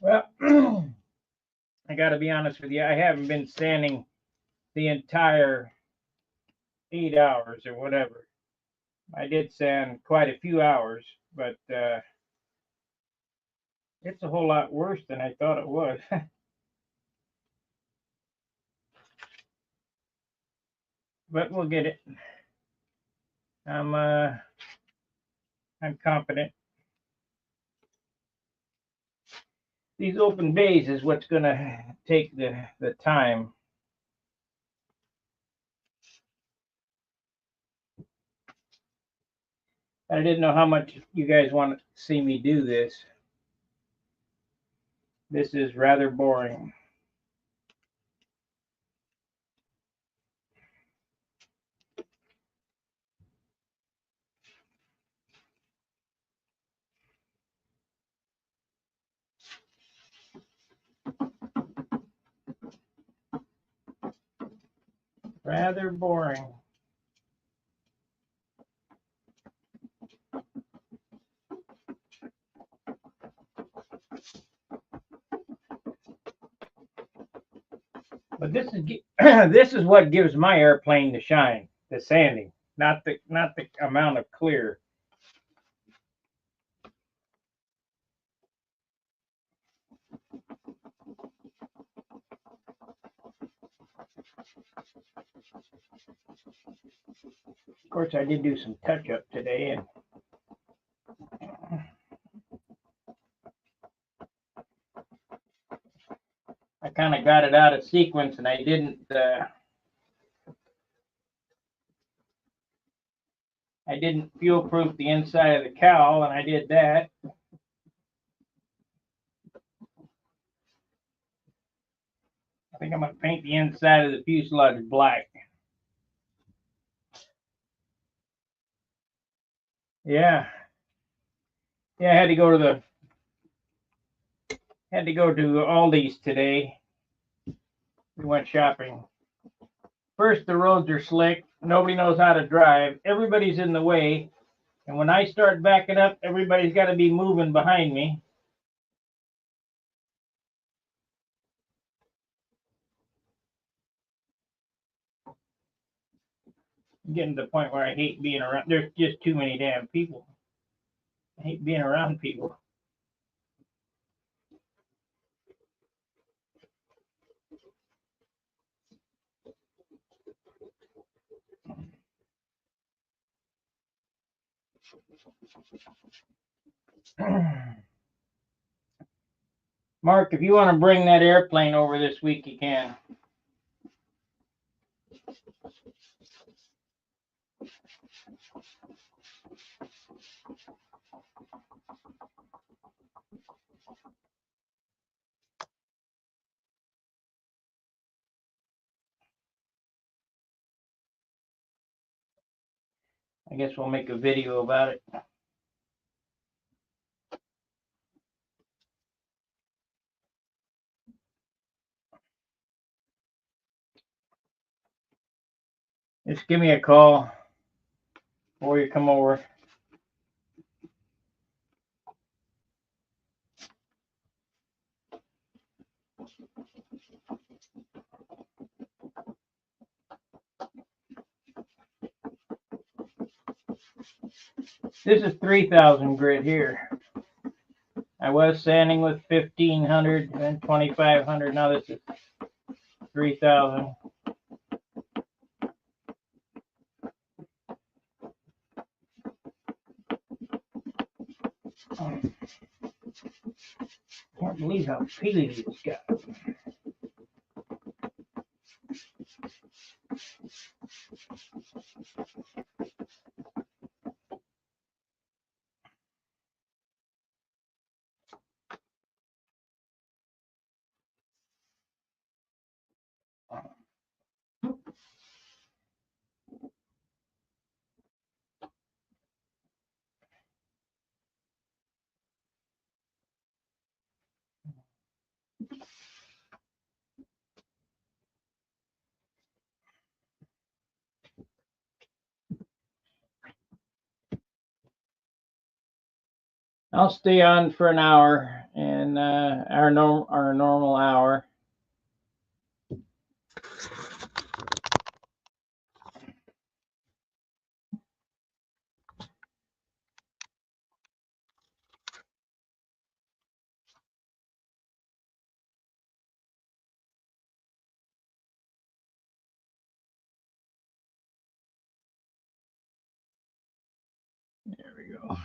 Well, I got to be honest with you. I haven't been sanding the entire 8 hours or whatever. I did sand quite a few hours, but it's a whole lot worse than I thought it was. But we'll get it. I'm uh, I'm confident. These open bays is what's gonna take the time. I didn't know how much you guys want to see me do this. This is rather boring. Rather boring. But this is this is what gives my airplane the shine, the sanding, not the amount of clear. Of course, I did do some touch up today, and I kind of got it out of sequence, and I didn't fuel proof the inside of the cowl, and I did that. I think I'm gonna paint the inside of the fuselage black. Yeah, yeah. I had to go to Aldi's today. We went shopping. First, the roads are slick. Nobody knows how to drive. Everybody's in the way. And when I start backing up, everybody's got to be moving behind me. I'm getting to the point where I hate being around. There's just too many damn people. I hate being around people. Mark, if you want to bring that airplane over this week, you can. I guess we'll make a video about it. Just give me a call before you come over. This is 3,000 grit here. I was sanding with 1,500 and 2,500. Now this is 3,000. Can't believe how peely this got. I'll stay on for an hour. and our normal hour. There we go.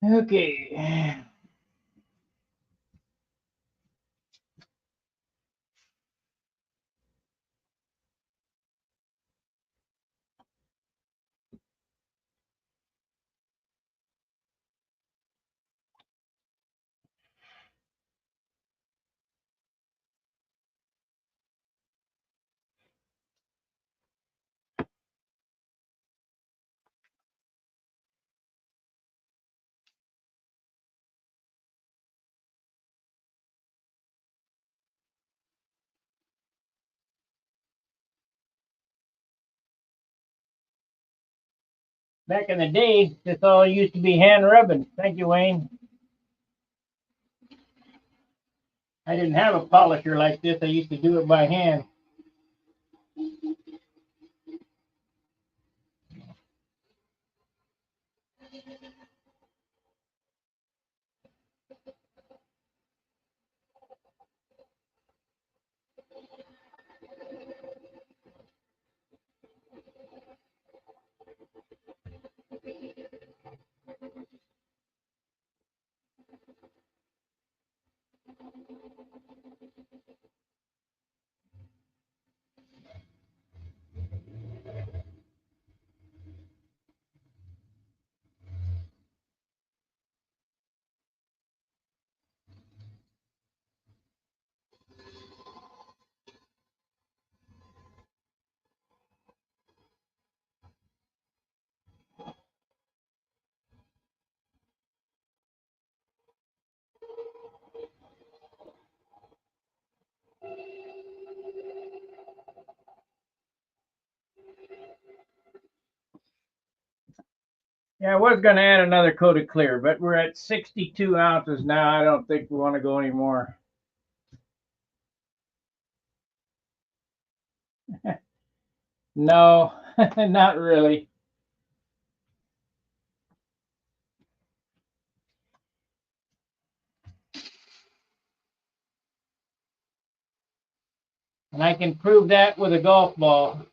Okay. Back in the day, this all used to be hand rubbing. Thank you, Wayne. I didn't have a polisher like this. I used to do it by hand. Yeah, I was going to add another coat of clear, but we're at 62 ounces now. I don't think we want to go anymore. No, not really. And I can prove that with a golf ball.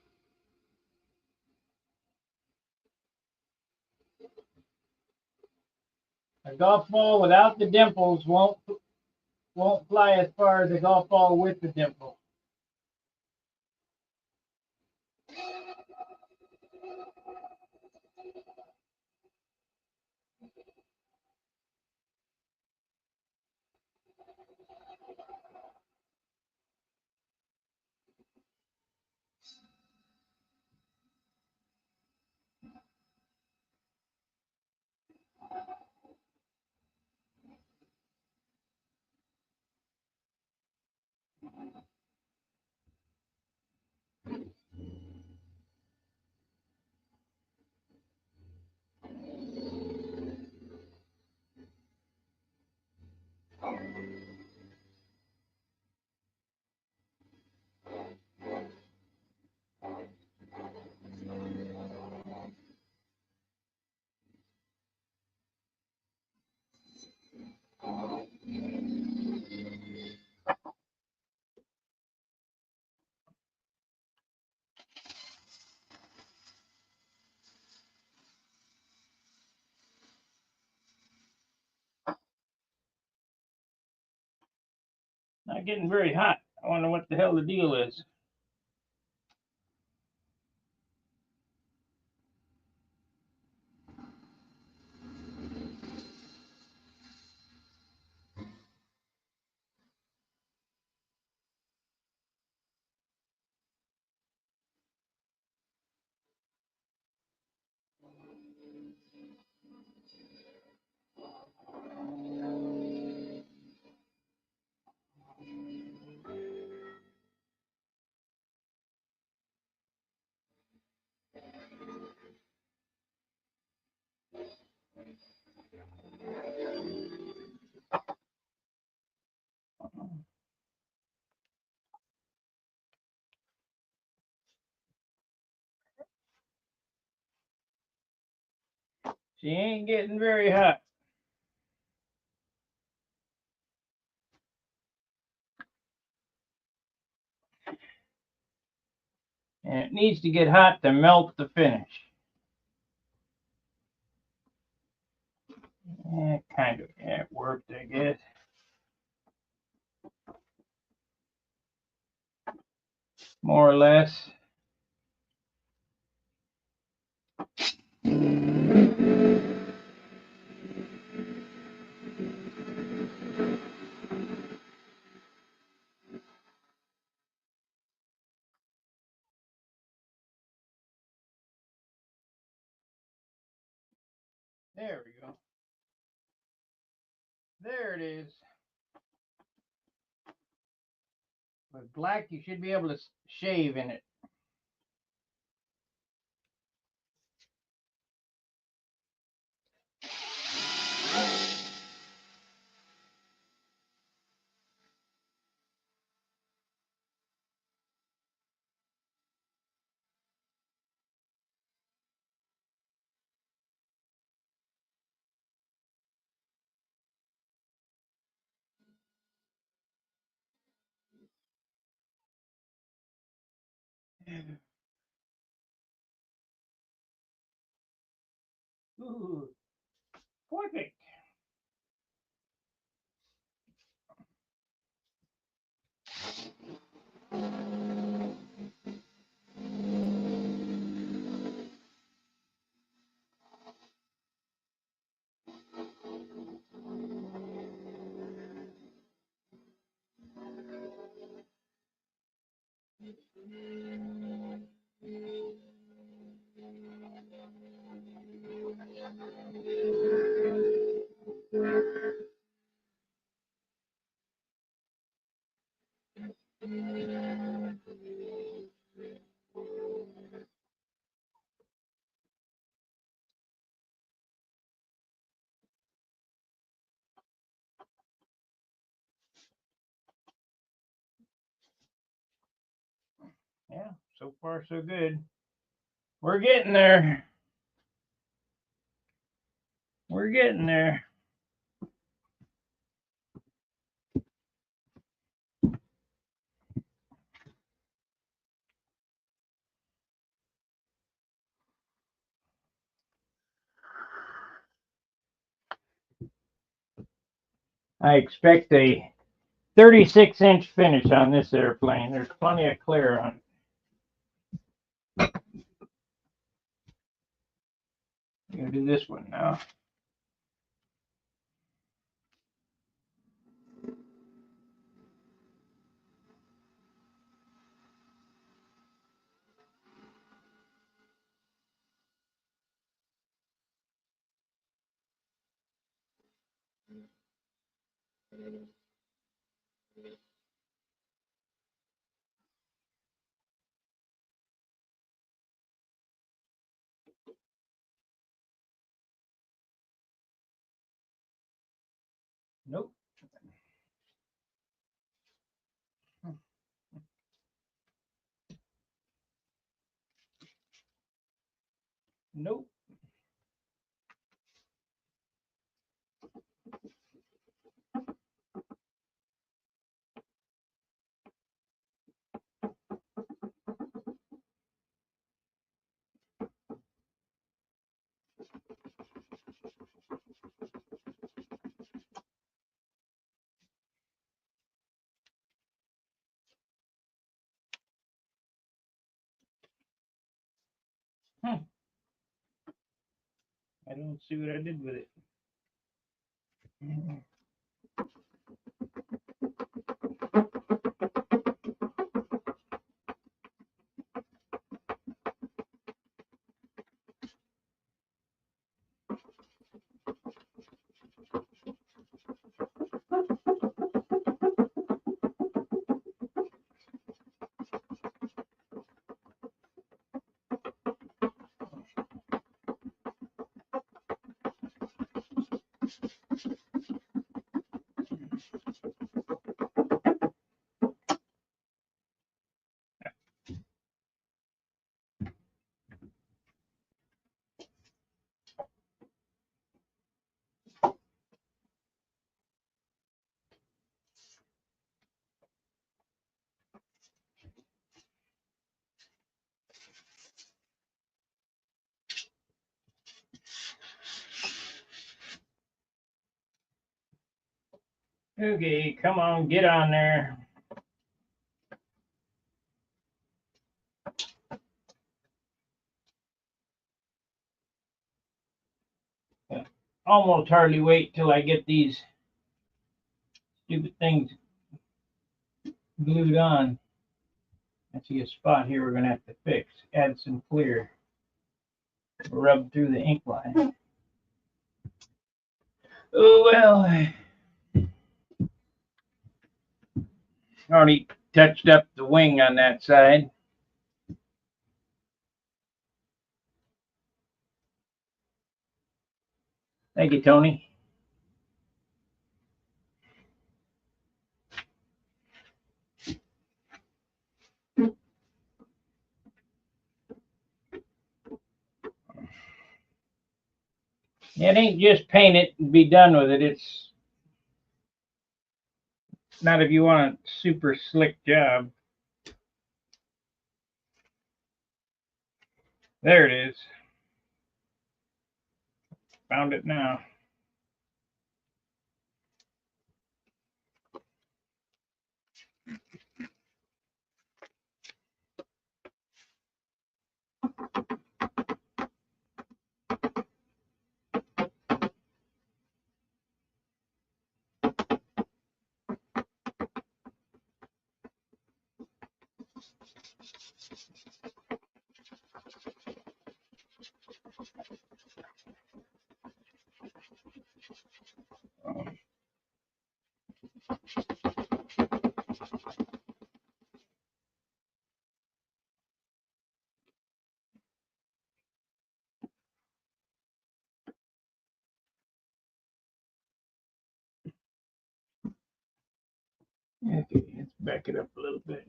A golf ball without the dimples won't fly as far as a golf ball with the dimple. Not getting very hot. I wonder what the hell the deal is. She ain't getting very hot. And it needs to get hot to melt the finish. Yeah, kind of. Yeah, it worked, I guess. More or less. There we go. There it is. With black, you should be able to shave in it. Ooh, perfect. Yeah, so far so good. We're getting there. We're getting there. I expect a 36-inch finish on this airplane. There's plenty of clear on it. I'm gonna do this one now. Nope. Nope. I don't see what I did with it. Okay, come on, get on there. Almost hardly wait till I get these stupid things glued on. I see a spot here we're gonna have to fix. Add some clear. Rub through the ink line. Oh well. Already touched up the wing on that side. Thank you, Tony. It ain't just paint it and be done with it. It's not if you want a super slick job. There it is. Found it now. Okay, let's back it up a little bit.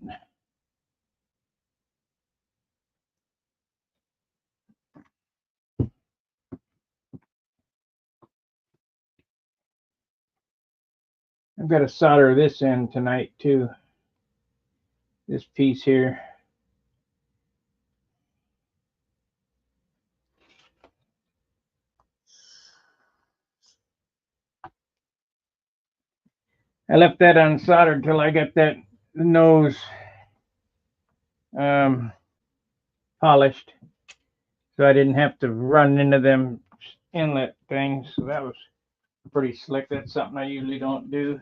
I've got to solder this in tonight too. This piece here. I left that unsoldered till I got that nose polished, so I didn't have to run into them inlet things. So that was pretty slick. That's something I usually don't do.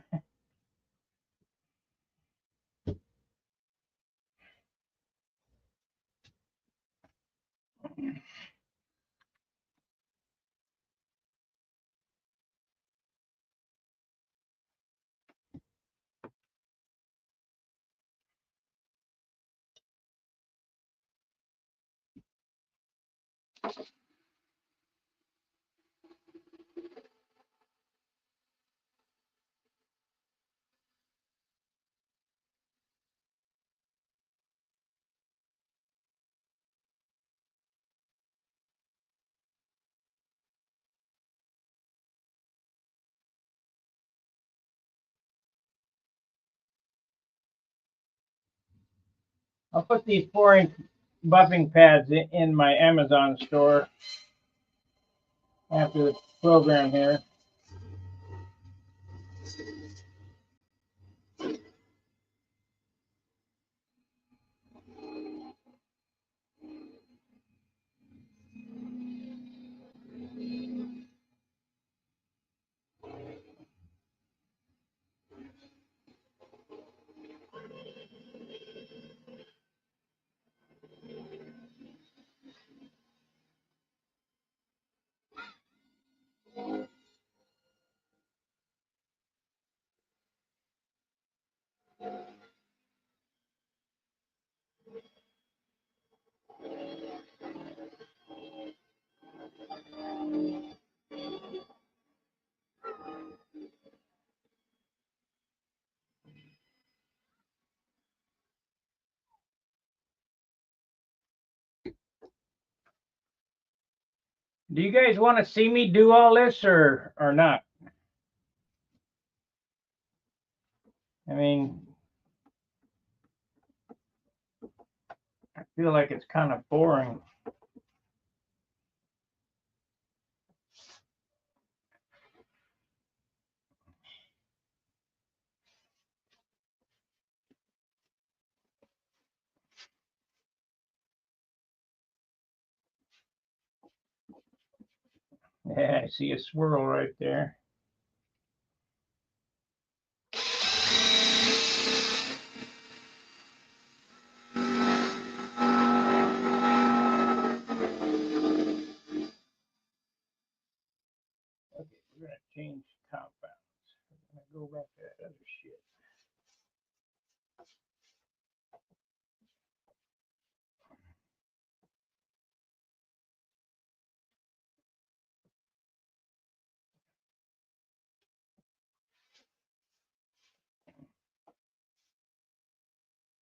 I'll put these 4-inch buffing pads in my Amazon store after the program here. Do you guys want to see me do all this or not? I mean, I feel like it's kind of boring. Yeah, I see a swirl right there. Okay, we're gonna change compounds. I'm gonna go back to that other shit.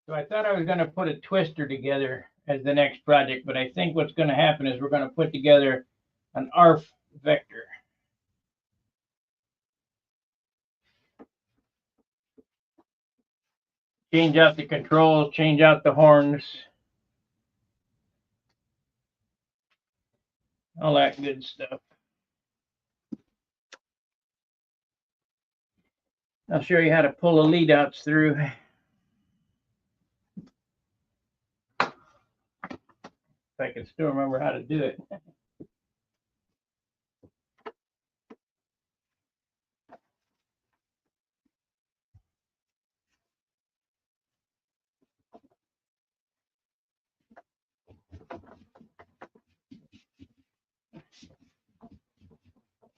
So I thought I was gonna put a twister together as the next project, but I think what's gonna happen is we're gonna put together an ARF vector. Change out the controls, change out the horns, all that good stuff. I'll show you how to pull the lead outs through. If I can still remember how to do it.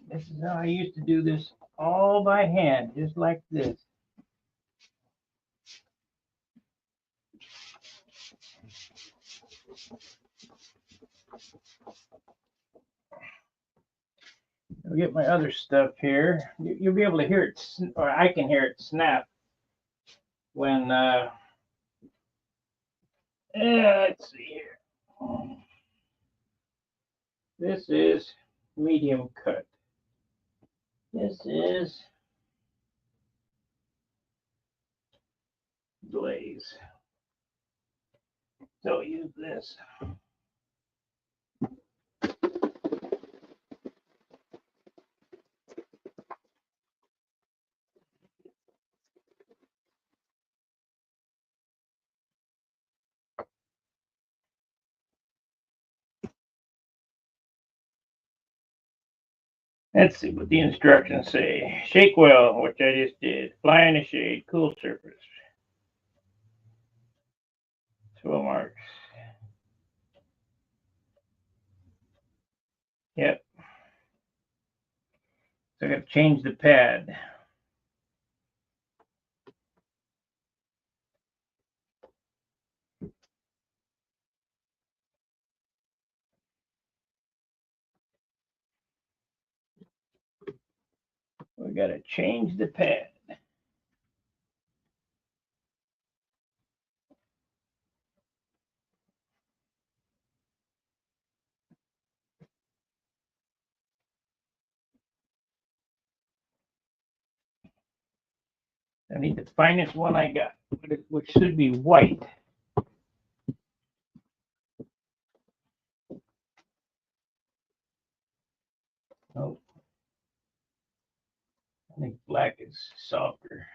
This is how I used to do this all by hand, just like this. I'll get my other stuff here. You'll be able to hear it, or I can hear it snap when, let's see here. This is medium cut. This is glaze. So use this. Let's see what the instructions say. Shake well, which I just did. Fly in the shade, cool surface. Swirl marks. Yep. So I got to change the pad. We got to change the pad. I need the finest one I got, which should be white. Oh, I think black is softer.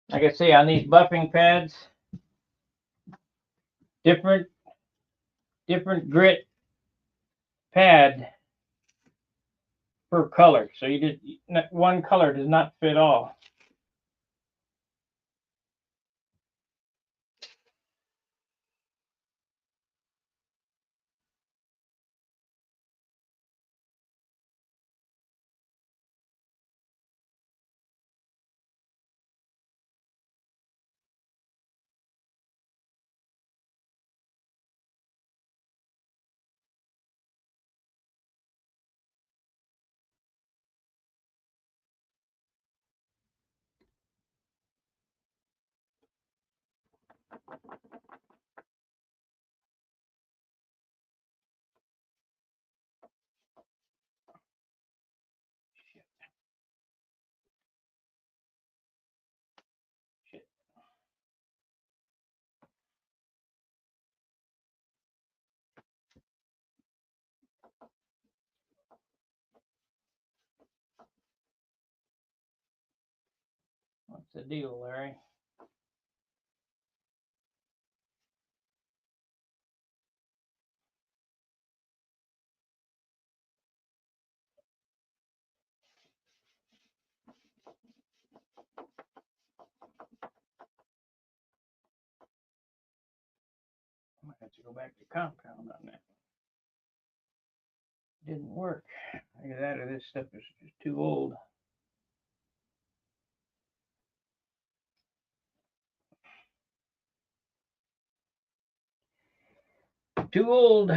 Like I say, on these buffing pads, different grit pad per color. So you just one color does not fit all. Shit. What's the deal, Larry? Let's go back to compound on that. Didn't work. Either that or this stuff is just too old. Too old.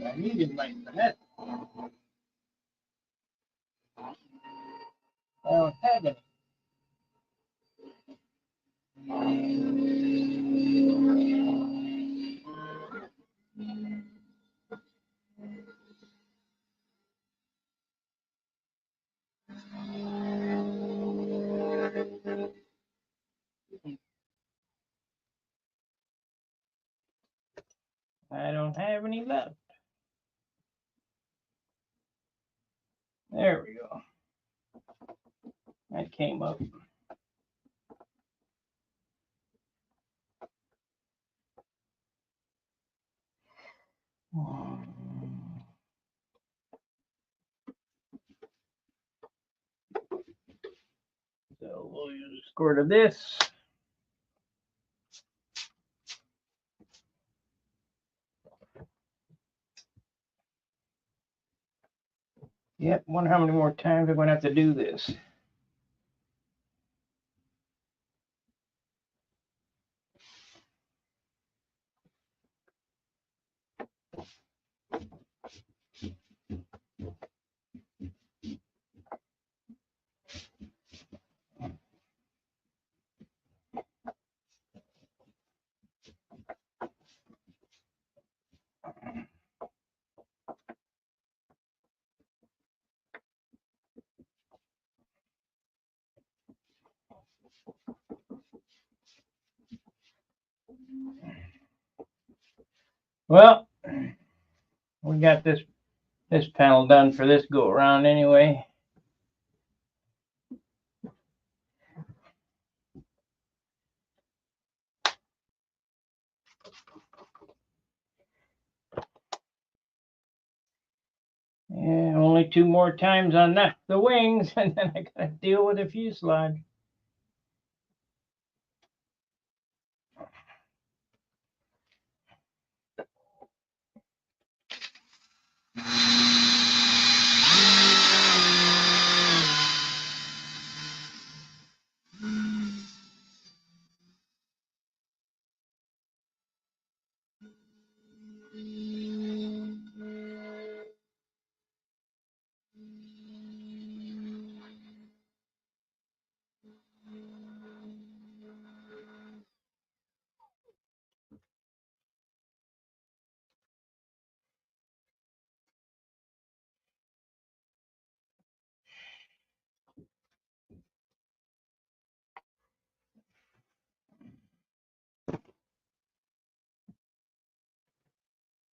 I needed like that. I don't have any. I don't have any left. There we go. That came up. So we'll use a squirt of this. Yep, wonder how many more times I'm going to have to do this. Well, we got this panel done for this go around anyway. Yeah, only 2 more times on the wings, and then I gotta deal with the fuselage.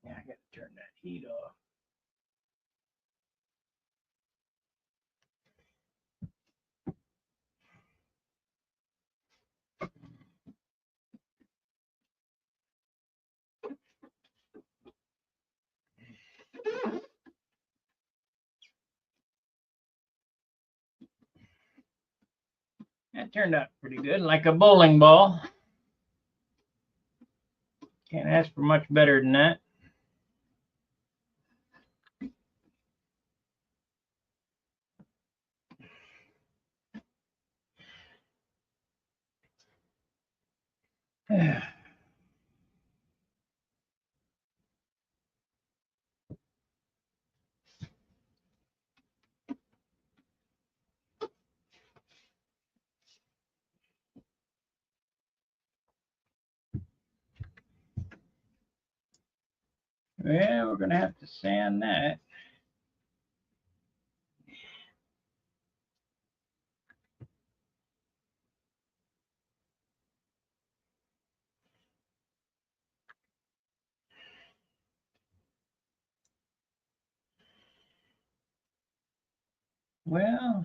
Yeah, I gotta turn that heat off. That turned out pretty good, like a bowling ball. Can't ask for much better than that. Yeah, we're gonna have to sand that. Well,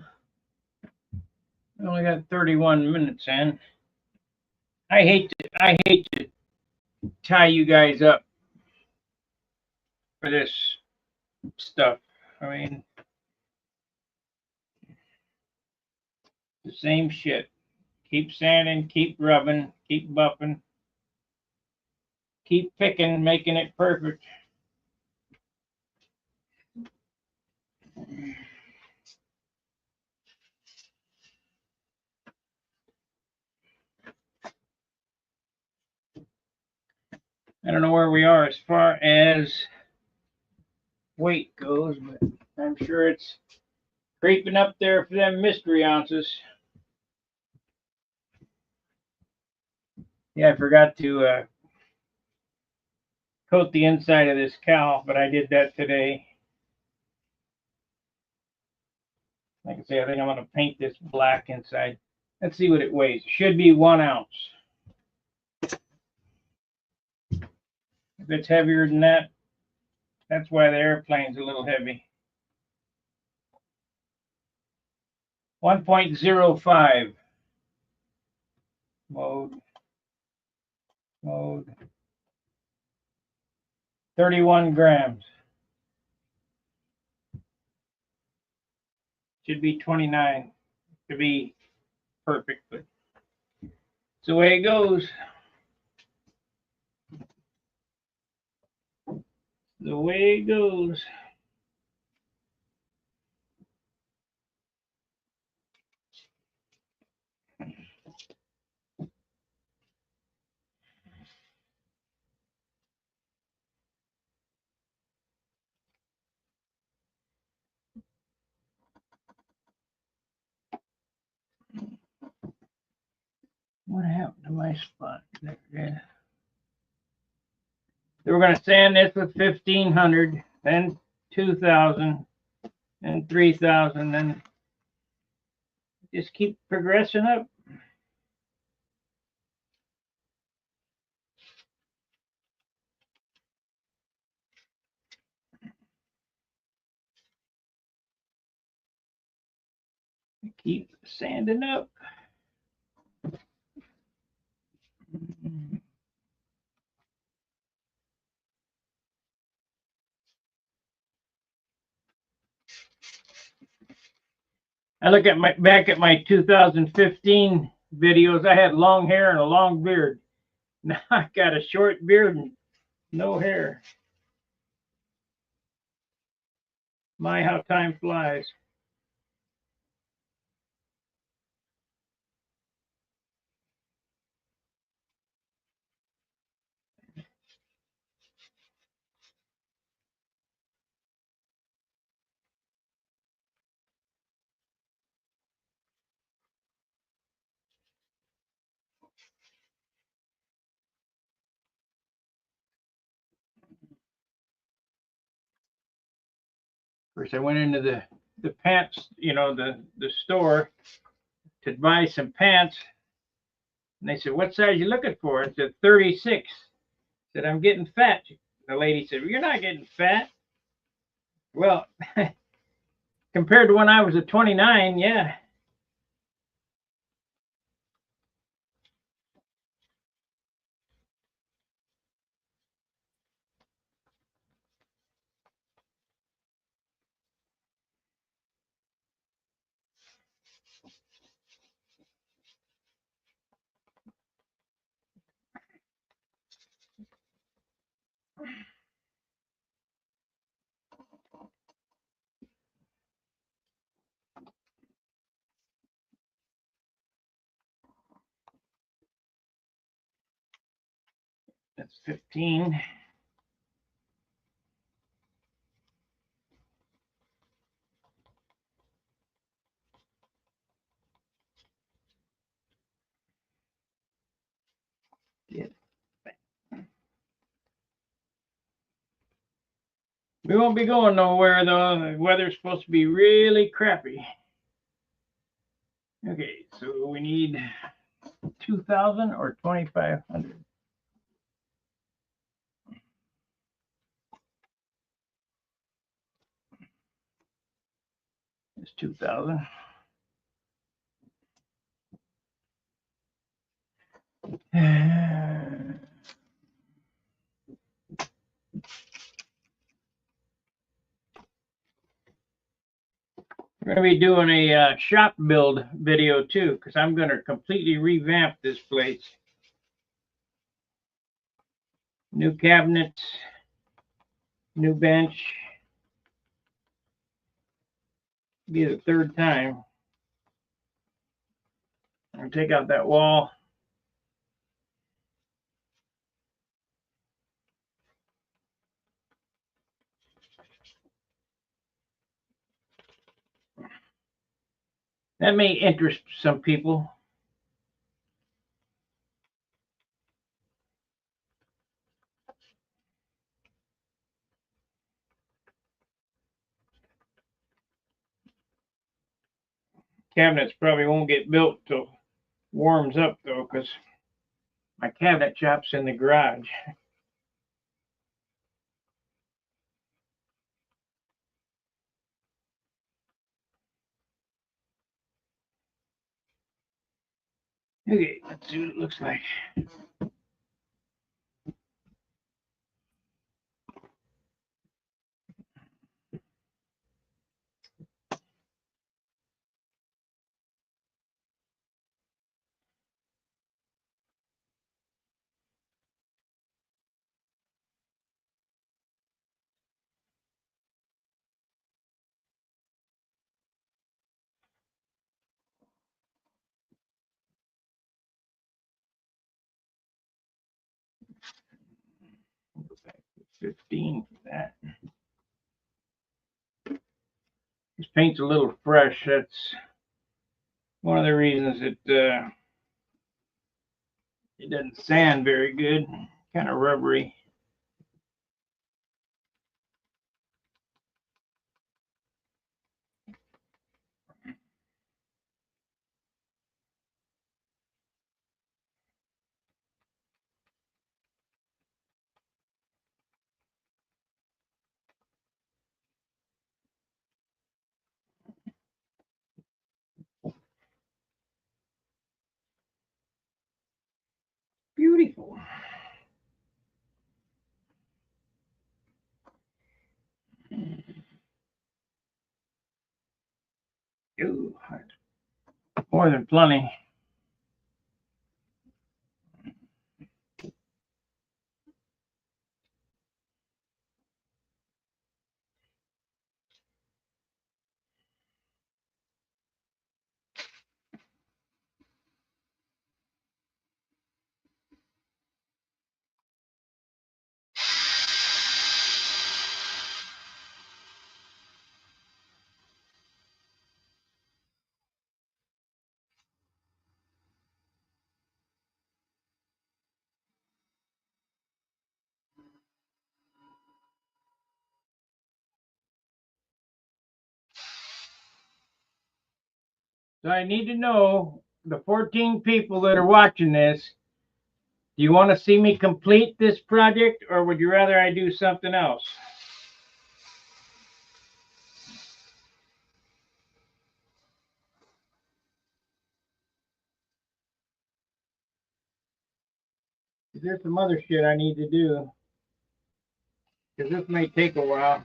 we only got 31 minutes in. I hate to tie you guys up for this stuff. I mean, the same shit. Keep sanding, keep rubbing, keep buffing, keep picking, making it perfect. I don't know where we are as far as weight goes, but I'm sure it's creeping up there for them mystery ounces. Yeah, I forgot to coat the inside of this cowl, but I did that today. Like I say, I think I'm going to paint this black inside. Let's see what it weighs. It should be 1 ounce. If it's heavier than that, that's why the airplane's a little heavy. 1.05. Mode. 31 grams. Should be 29 to be perfect, but it's the way it goes. The way it goes. What happened to my spot? There. So we're going to sand this with 1500, then 2000, and 3000, then just keep progressing up. Keep sanding up. I look at back at my 2015 videos. I had long hair and a long beard. Now I got a short beard and no hair. My, how time flies. First, I went into the pants, the store to buy some pants. And they said, "What size you looking for?" I said, 36. I said, "I'm getting fat." The lady said, "Well, you're not getting fat." Well, compared to when I was at 29, yeah. That's 15. We won't be going nowhere though. The weather's supposed to be really crappy. Okay, so we need 2,000 or 2,500. It's 2,000. We're going to be doing a shop build video too, because I'm going to completely revamp this place. New cabinets, new bench. Be the third time. I'll take out that wall. That may interest some people. Cabinets probably won't get built till warms up though, because my cabinet shop's in the garage. Okay, let's see what it looks like. Go back to 15 for that. This paint's a little fresh. That's one of the reasons it doesn't sand very good. Kind of rubbery. Beautiful. Ooh, more than plenty. So I need to know, the 14 people that are watching this, do you want to see me complete this project, or would you rather I do something else? There's some other shit I need to do, because this may take a while.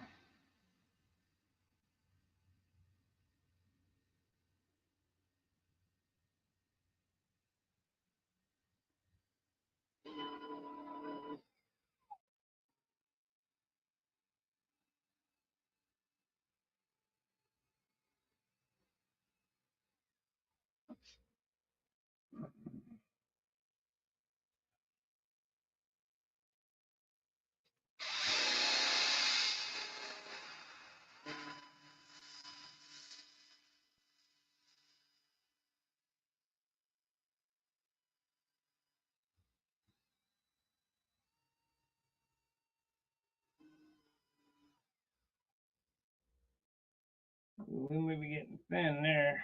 We may be getting thin there.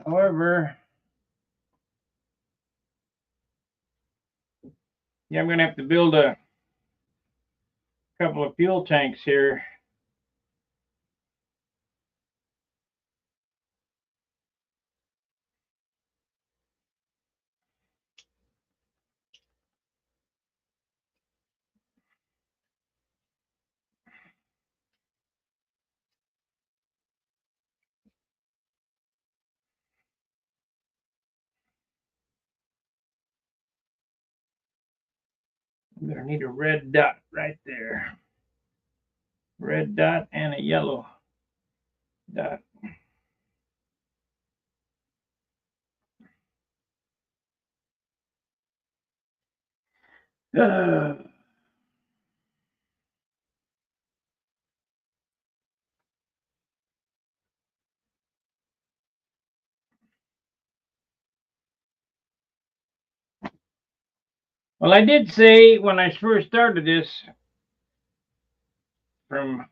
However, Yeah, I'm going to have to build a couple of fuel tanks here. I'm going to need a red dot right there. Red dot and a yellow dot. Well, I did say when I first started this, from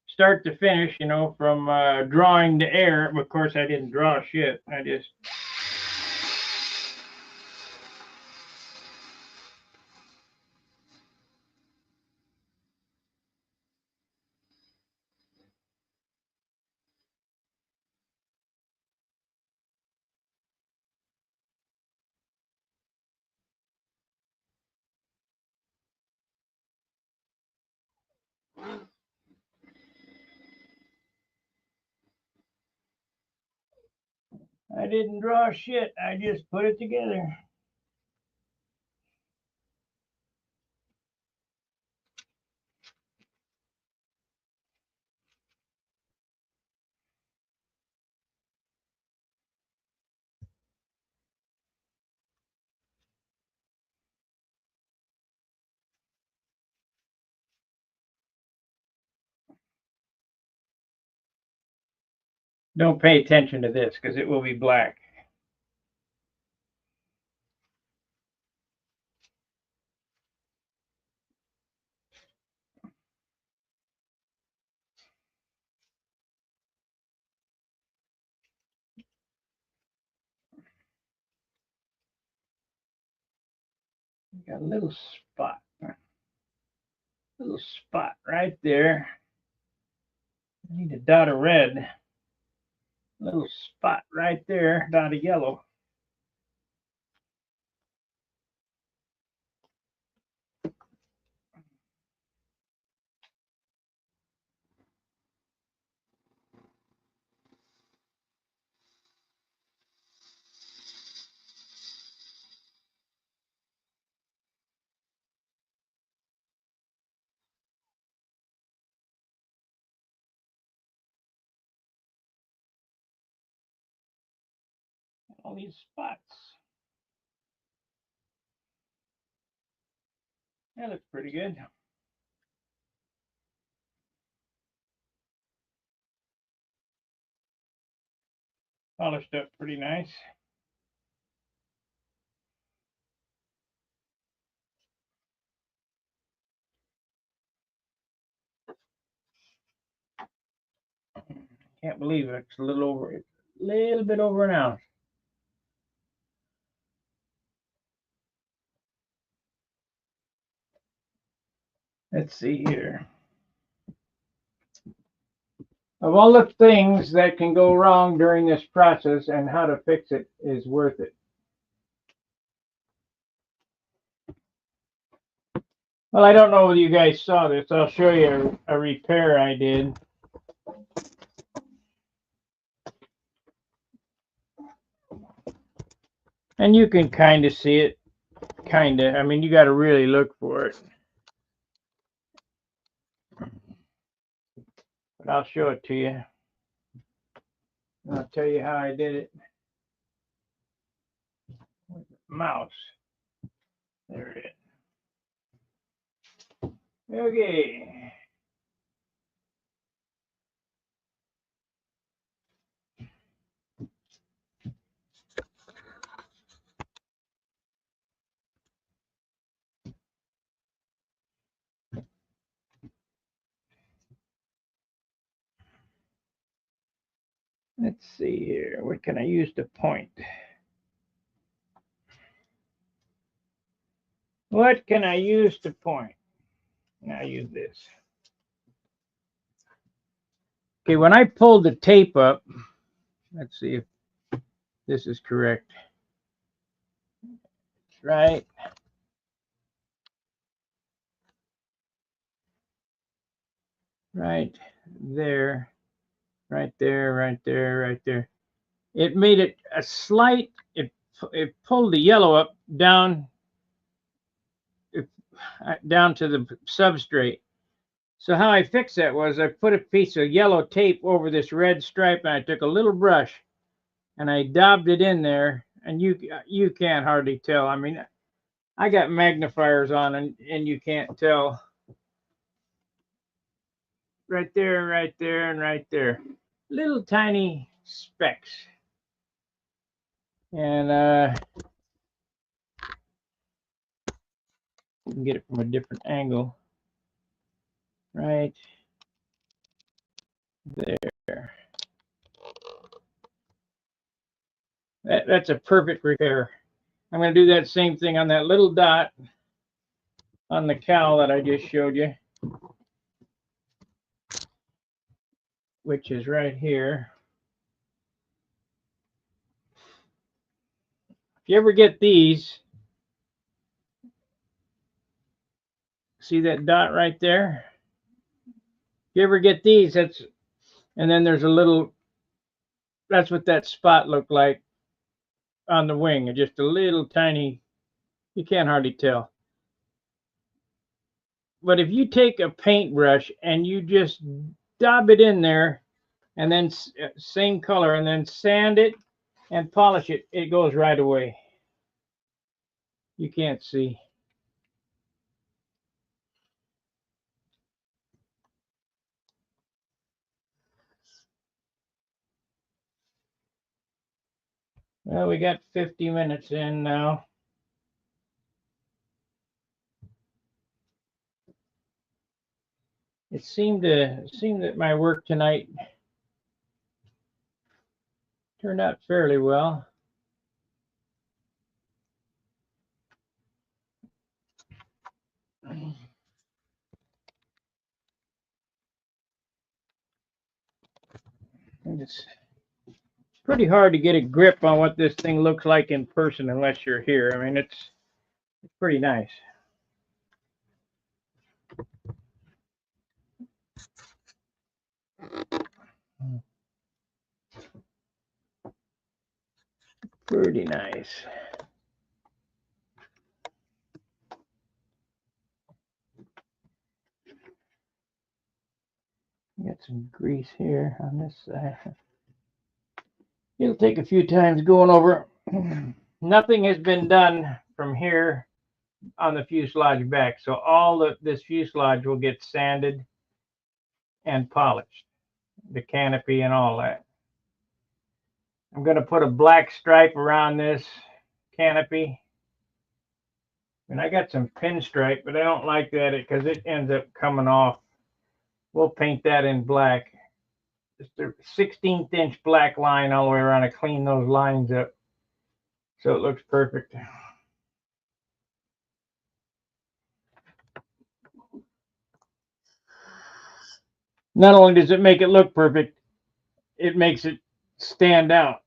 start to finish, you know, from drawing the air. Of course, I didn't draw shit. I just draw shit. I just put it together. Don't pay attention to this because it will be black. Got a little spot right there. I need a dot of red. Little spot right there, dot of yellow. All these spots. That looks pretty good. Polished up pretty nice. Can't believe it. It's a little bit over an ounce. Let's see here. Of all the things that can go wrong during this process, and how to fix it is worth it. Well, I don't know whether you guys saw this. I'll show you a repair I did. And you can kind of see it. Kind of. I mean, you got to really look for it. But I'll show it to you. And I'll tell you how I did it. Mouse. There it is. Okay. Let's see here. What can I use to point? What can I use to point? I'll use this. Okay, when I pulled the tape up, let's see if this is correct. Right. Right there. Right there, right there, right there. It made it a slight, it pulled the yellow up down down to the substrate. So how I fixed that was I put a piece of yellow tape over this red stripe, and I took a little brush and I daubed it in there, and you can't hardly tell. I mean, I got magnifiers on, and you can't tell. Right there, and right there. Little tiny specks. And you can get it from a different angle. Right there. That's a perfect repair. I'm going to do that same thing on that little dot on the cowl that I just showed you, which is right here. If you ever get these, see that dot right there? If you ever get these, and then there's a little, that's what that spot looked like on the wing, just a little tiny, you can't hardly tell. But if you take a paintbrush and you just dab it in there, and then same color, and then sand it and polish it, it goes right away. You can't see. Well, we got 50 minutes in now. It seemed that my work tonight turned out fairly well. It's pretty hard to get a grip on what this thing looks like in person unless you're here. I mean, it's pretty nice. Pretty nice. Got some grease here on this side. It'll take a few times going over. Nothing has been done from here on the fuselage back, so all this fuselage will get sanded and polished, the canopy and all that. I'm going to put a black stripe around this canopy. And I got some pinstripe, but I don't like that because it ends up coming off. We'll paint that in black. Just a 16th inch black line all the way around to clean those lines up so it looks perfect. Not only does it make it look perfect, it makes it stand out.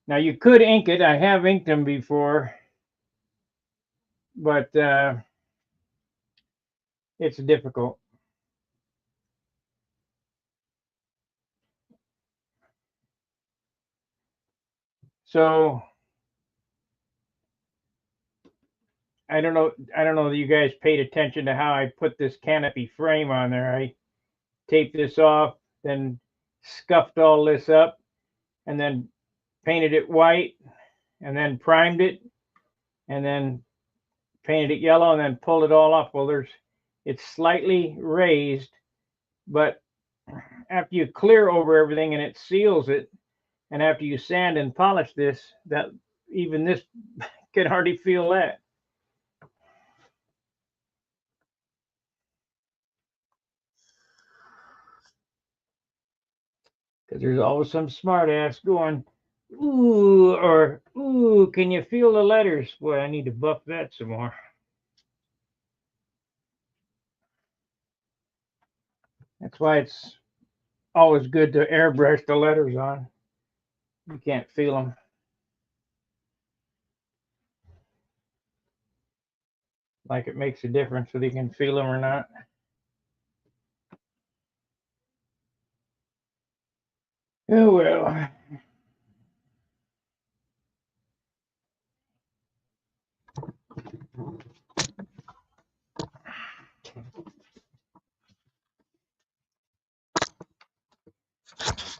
Now you could ink it. I have inked them before, but it's difficult. So I don't know that you guys paid attention to how I put this canopy frame on there. I taped this off, then scuffed all this up, and then painted it white, and then primed it, and then painted it yellow, and then pulled it all off. Well, it's slightly raised, but after you clear over everything and it seals it, and after you sand and polish this, that even this can hardly feel that. Because there's always some smart ass going, ooh, or ooh, can you feel the letters? Boy, I need to buff that some more. That's why it's always good to airbrush the letters on. You can't feel them. Like it makes a difference whether you can feel them or not. Oh well.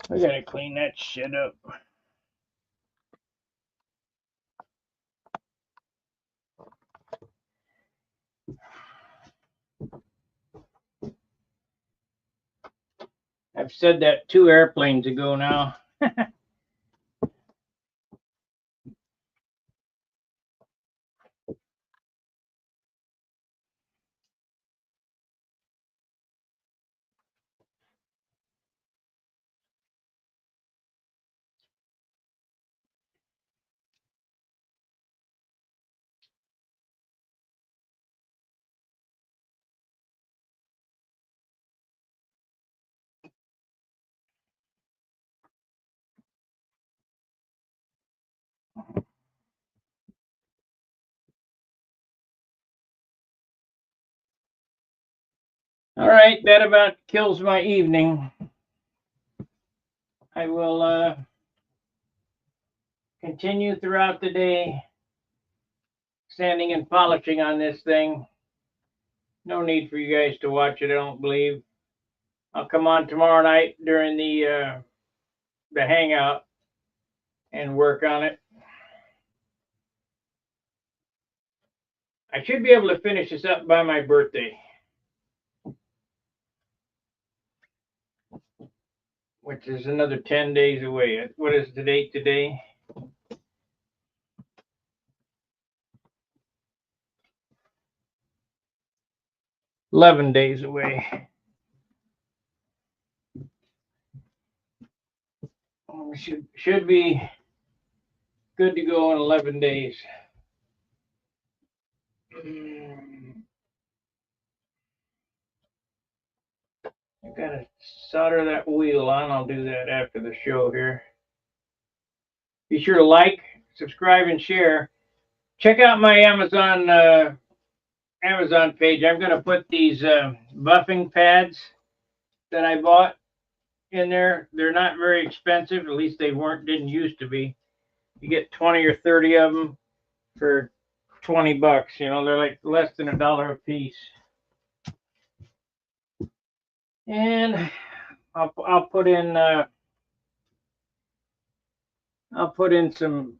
I gotta clean that shit up. I've said that 2 airplanes ago now. 'All right, that about kills my evening. I will continue throughout the day sanding and polishing on this thing. No need for you guys to watch it, I don't believe. I'll come on tomorrow night during the hangout and work on it. I should be able to finish this up by my birthday, which is another 10 days away. What is the date today? $11 days away. Should be good to go in 11 days. I gotta solder that wheel on. I'll do that after the show here. Be sure to like, subscribe, and share. Check out my Amazon page. I'm gonna put these buffing pads that I bought in there. They're not very expensive. At least they didn't used to be. You get 20 or 30 of them for $20. You know, they're like less than $1 a piece. And I'll put in some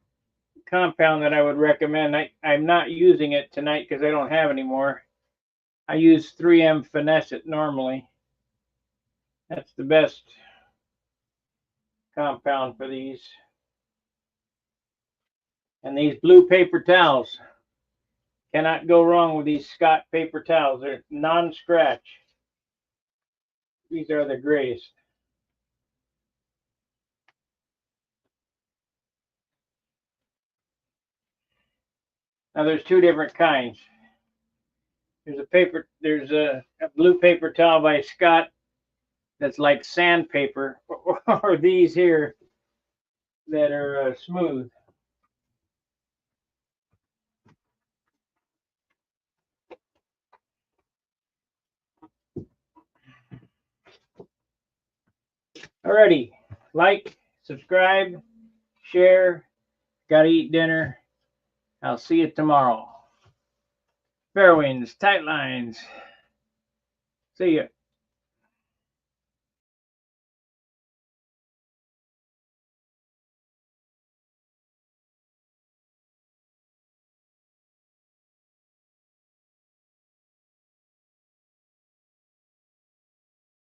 compound that I would recommend. I'm not using it tonight because I don't have any more. I use 3M Finesse It normally. That's the best compound for these. And these blue paper towels. Cannot go wrong with these Scott paper towels. They're non-scratch. These are the greatest. Now there's 2 different kinds. There's a blue paper towel by Scott that's like sandpaper, or these here that are smooth. Alrighty, like, subscribe, share. Gotta eat dinner. I'll see you tomorrow. Fair winds, tight lines. See ya.